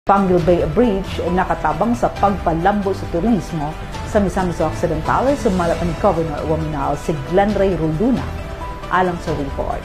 Panguil Bay Bridge nakatabang sa pagpalambo sa turismo sa Misamis Occidental sa malapan ni Governor Wominal si Glenn Ray Ruluna. Alang sa report.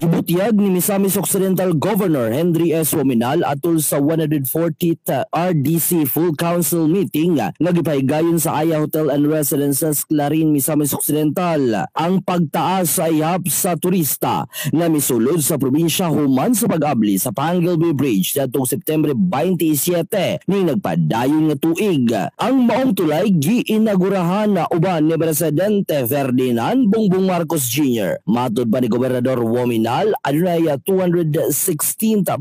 Ibutiyag ni Misamis Occidental Governor Henry S. Wominal atol sa 140th RDC Full Council meeting nga gipahigayon sa Aya Hotel and Residences, Clarin, Misamis Occidental ang pagtaas sa ihap sa turista nga misulod sa probinsya human sa pag-abli sa Panguil Bay Bridge datong September 27 ning nagpadayon nga tuig. Ang maong tulay giinagurahan na uban ni Presidente Ferdinand Bongbong Marcos Jr. Matud pa ni Gobernador Wominal adunay 216%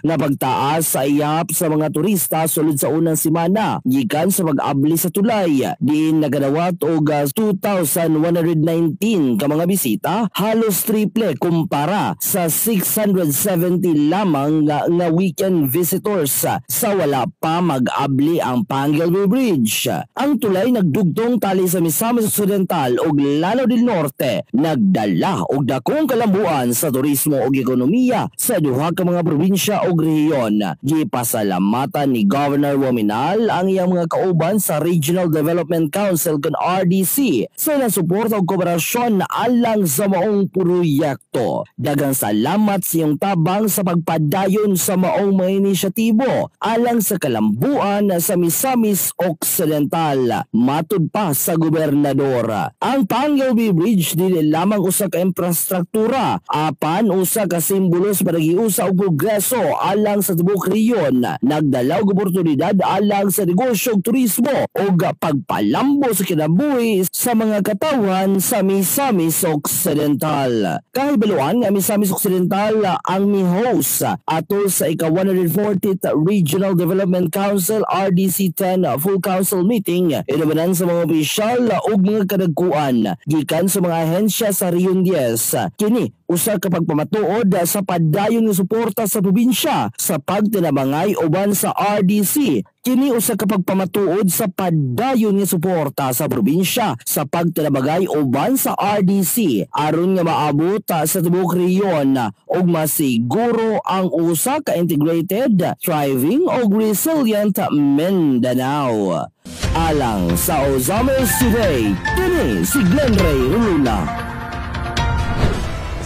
na pagtaas sa iyap sa mga turista sulod sa unang semana gikan sa pag-abli sa tulay. Diin nagadawat og 2,119 ka mga bisita, halos triple kumpara sa 670 lamang nga weekend visitors sa wala pa mag-abli ang Panguil Bay Bridge. Ang tulay nagdugtong tali sa Misamis Occidental ug Lanao del Norte, nagdala og dakong kalambuan sa turismo ug ekonomiya sa duha ka mga probinsya ug rehiyon. Gipasalamatan ni Governor Wominal ang iyang mga kauban sa Regional Development Council kon RDC sa nasuporta ug kooperasyon alang sa maong proyekto. Daghang salamat sa iyong tabang sa pagpadayon sa maong mga inisyatibo alang sa kalambuan sa Misamis Occidental. Matud pa sa gobernador, ang Panguil Bay Bridge dili lamang usa ka infrastruktura, apan usa ka simbolo sa panagiusa og progreso alang sa tibuok rehiyon. Nagdala og oportunidad alang sa negosyo ug turismo ug pagpalambo sa kinabuhi sa mga katawhan sa Misamis Occidental. Kahibaluan nga Misamis Occidental ang mi-host atol sa ika-140th Regional Development Council RDC 10 Full Council meeting. Inubanan sa mga opisyal ug mga kadagkuan gikan sa mga ahensya sa Rehiyon 10. Kini usa ka pagpamatuod sa padayon nga suporta sa probinsya sa pagtinabangay uban sa RDC. Kini usa ka pagpamatuod sa padayon nga suporta sa probinsya sa pagtinabangay uban sa RDC aron nga maabot sa tibuok rehiyon ug masiguro ang usa ka integrated, thriving ug resilient Mindanao. Alang sa Ozames Survey, kini si Glenn Ray Ruluna.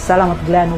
Salamat Glenn.